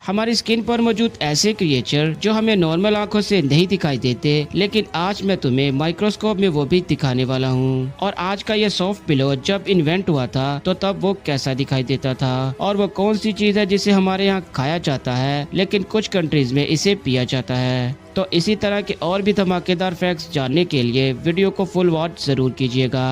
हमारी स्किन पर मौजूद ऐसे क्रिएचर जो हमें नॉर्मल आंखों से नहीं दिखाई देते, लेकिन आज मैं तुम्हें माइक्रोस्कोप में वो भी दिखाने वाला हूँ। और आज का ये सॉफ्ट पिलो जब इन्वेंट हुआ था तो तब वो कैसा दिखाई देता था, और वो कौन सी चीज है जिसे हमारे यहाँ खाया जाता है लेकिन कुछ कंट्रीज में इसे पिया जाता है। तो इसी तरह के और भी धमाकेदार फैक्ट्स जानने के लिए वीडियो को फुल वॉच जरूर कीजिएगा।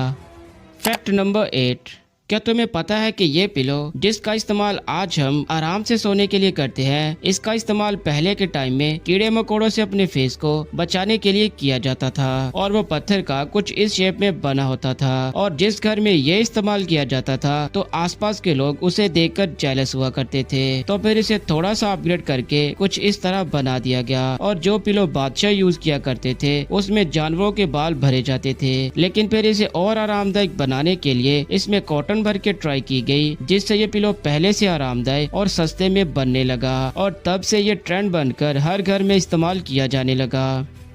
फैक्ट नंबर 8, क्या तुम्हें पता है कि ये पिलो जिसका इस्तेमाल आज हम आराम से सोने के लिए करते हैं, इसका इस्तेमाल पहले के टाइम में कीड़े मकोड़ों से अपने फेस को बचाने के लिए किया जाता था, और वो पत्थर का कुछ इस शेप में बना होता था। और जिस घर में ये इस्तेमाल किया जाता था तो आसपास के लोग उसे देखकर जेलस हुआ करते थे, तो फिर इसे थोड़ा सा अपग्रेड करके कुछ इस तरह बना दिया गया। और जो पिलो बादशाह यूज किया करते थे उसमें जानवरों के बाल भरे जाते थे, लेकिन फिर इसे और आरामदायक बनाने के लिए इसमें कॉटन भर के ट्राई की गई, जिससे ये पिलो पहले से आरामदायक और सस्ते में बनने लगा, और तब से ये ट्रेंड बनकर हर घर में इस्तेमाल किया जाने लगा।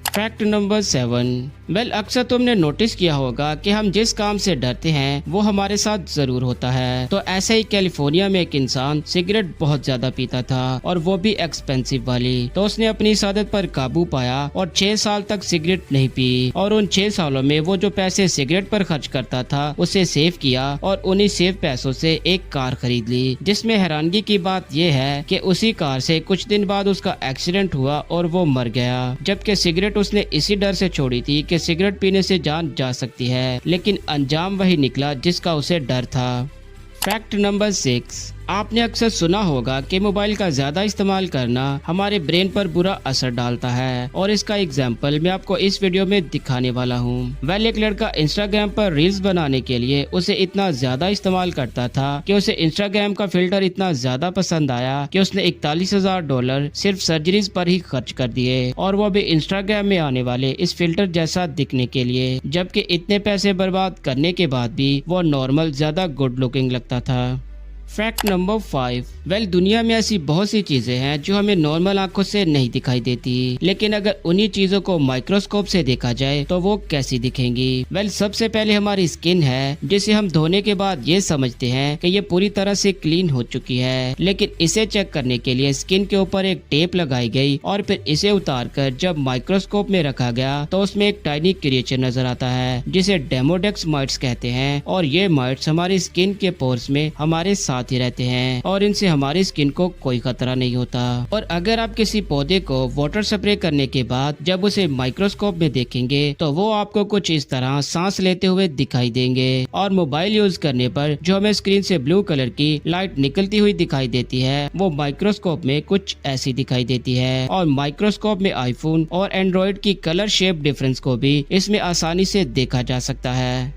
फैक्ट नंबर 7, अक्सर तुमने नोटिस किया होगा कि हम जिस काम से डरते हैं वो हमारे साथ जरूर होता है। तो ऐसे ही कैलिफोर्निया में एक इंसान सिगरेट बहुत ज्यादा पीता था, और वो भी एक्सपेंसिव वाली। तो उसने अपनी इस आदत पर काबू पाया और 6 साल तक सिगरेट नहीं पी, और उन 6 सालों में वो जो पैसे सिगरेट पर खर्च करता था उसे सेव किया, और उन्हीं सेव पैसों से एक कार खरीद ली। जिसमें हैरानगी की बात यह है कि उसी कार से कुछ दिन बाद उसका एक्सीडेंट हुआ और वो मर गया, जबकि सिगरेट उसने इसी डर से छोड़ी थी कि सिगरेट पीने से जान जा सकती है, लेकिन अंजाम वही निकला जिसका उसे डर था। फैक्ट नंबर 6, आपने अक्सर सुना होगा कि मोबाइल का ज्यादा इस्तेमाल करना हमारे ब्रेन पर बुरा असर डालता है, और इसका एग्जाम्पल मैं आपको इस वीडियो में दिखाने वाला हूँ। एक लड़का इंस्टाग्राम पर रील्स बनाने के लिए उसे इतना ज्यादा इस्तेमाल करता था कि उसे इंस्टाग्राम का फिल्टर इतना ज्यादा पसंद आया कि उसने $41,000 सिर्फ सर्जरीज पर ही खर्च कर दिए, और वो भी इंस्टाग्राम में आने वाले इस फिल्टर जैसा दिखने के लिए, जबकि इतने पैसे बर्बाद करने के बाद भी वो नॉर्मल ज्यादा गुड लुकिंग लगता था। फैक्ट नंबर 5, दुनिया में ऐसी बहुत सी चीजें हैं जो हमें नॉर्मल आंखों से नहीं दिखाई देती, लेकिन अगर उन्हीं चीजों को माइक्रोस्कोप से देखा जाए तो वो कैसी दिखेंगी। सबसे पहले हमारी स्किन है, जिसे हम धोने के बाद ये समझते हैं कि ये पूरी तरह से क्लीन हो चुकी है, लेकिन इसे चेक करने के लिए स्किन के ऊपर एक टेप लगाई गई, और फिर इसे उतार कर जब माइक्रोस्कोप में रखा गया तो उसमें एक टाइनी क्रिएचर नजर आता है जिसे डेमोडेक्स माइट्स कहते हैं। और ये माइट्स हमारी स्किन के पोर्स में हमारे साथ ही रहते हैं, और इनसे हमारी स्किन को कोई खतरा नहीं होता। और अगर आप किसी पौधे को वाटर स्प्रे करने के बाद जब उसे माइक्रोस्कोप में देखेंगे तो वो आपको कुछ इस तरह सांस लेते हुए दिखाई देंगे। और मोबाइल यूज करने पर जो हमें स्क्रीन से ब्लू कलर की लाइट निकलती हुई दिखाई देती है वो माइक्रोस्कोप में कुछ ऐसी दिखाई देती है। और माइक्रोस्कोप में आईफोन और एंड्रॉइड की कलर शेप डिफरेंस को भी इसमें आसानी से देखा जा सकता है।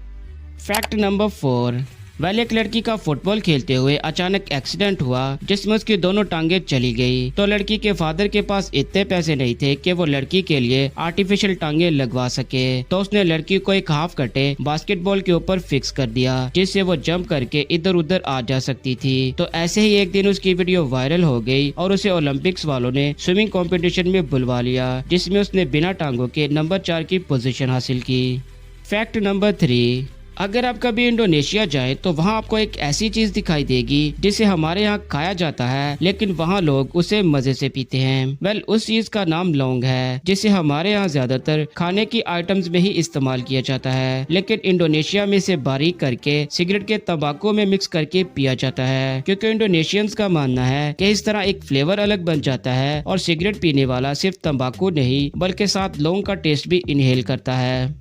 फैक्ट नंबर 4, एक लड़की का फुटबॉल खेलते हुए अचानक एक्सीडेंट हुआ जिसमें उसकी दोनों टांगे चली गई। तो लड़की के फादर के पास इतने पैसे नहीं थे कि वो लड़की के लिए आर्टिफिशियल टांगे लगवा सके, तो उसने लड़की को एक हाफ कटे बास्केटबॉल के ऊपर फिक्स कर दिया, जिससे वो जंप करके इधर उधर आ जा सकती थी। तो ऐसे ही एक दिन उसकी वीडियो वायरल हो गई और उसे ओलंपिक्स वालों ने स्विमिंग कंपटीशन में बुलवा लिया, जिसमें उसने बिना टांगों के नंबर 4 की पोजीशन हासिल की। फैक्ट नंबर 3, अगर आप कभी इंडोनेशिया जाए तो वहाँ आपको एक ऐसी चीज दिखाई देगी जिसे हमारे यहाँ खाया जाता है, लेकिन वहाँ लोग उसे मजे से पीते हैं। उस चीज का नाम लौंग है, जिसे हमारे यहाँ ज्यादातर खाने की आइटम्स में ही इस्तेमाल किया जाता है, लेकिन इंडोनेशिया में इसे बारीक करके सिगरेट के तंबाकू में मिक्स करके पिया जाता है, क्योंकि इंडोनेशियंस का मानना है कि इस तरह एक फ्लेवर अलग बन जाता है, और सिगरेट पीने वाला सिर्फ तंबाकू नहीं बल्कि साथ लौंग का टेस्ट भी इनहेल करता है।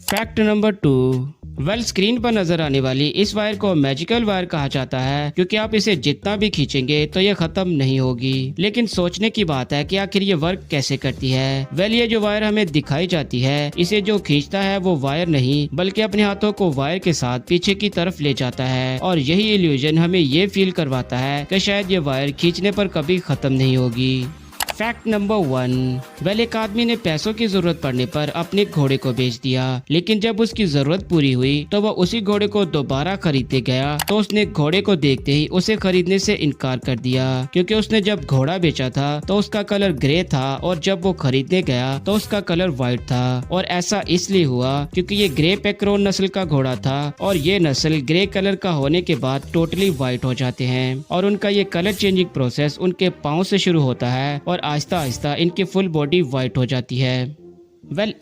फैक्ट नंबर 2, स्क्रीन पर नजर आने वाली इस वायर को मैजिकल वायर कहा जाता है, क्योंकि आप इसे जितना भी खींचेंगे तो ये खत्म नहीं होगी। लेकिन सोचने की बात है कि आखिर ये वर्क कैसे करती है। ये जो वायर हमें दिखाई जाती है, इसे जो खींचता है वो वायर नहीं बल्कि अपने हाथों को वायर के साथ पीछे की तरफ ले जाता है, और यही इल्यूजन हमें ये फील करवाता है कि शायद ये वायर खींचने पर कभी खत्म नहीं होगी। Fact number 1। एक आदमी ने पैसों की जरूरत पड़ने पर अपने घोड़े को बेच दिया, लेकिन जब उसकी जरूरत पूरी हुई तो वह उसी घोड़े को दोबारा खरीदने गया तो उसने घोड़े को देखते ही उसे खरीदने से इनकार कर दिया, क्योंकि उसने जब घोड़ा बेचा था तो उसका कलर ग्रे था और जब वो खरीदने गया तो उसका कलर व्हाइट था। और ऐसा इसलिए हुआ क्योंकि ये ग्रे पेक्रोन नस्ल का घोड़ा था और ये नस्ल ग्रे कलर का होने के बाद टोटली व्हाइट हो जाते हैं और उनका ये कलर चेंजिंग प्रोसेस उनके पाँव से शुरू होता है और आहिस्ता आहिस्ता इनकी फुल बॉडी व्हाइट हो जाती है।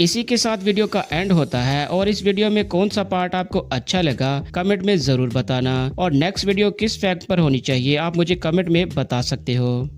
इसी के साथ वीडियो का एंड होता है। और इस वीडियो में कौन सा पार्ट आपको अच्छा लगा कमेंट में जरूर बताना, और नेक्स्ट वीडियो किस फैक्ट पर होनी चाहिए आप मुझे कमेंट में बता सकते हो।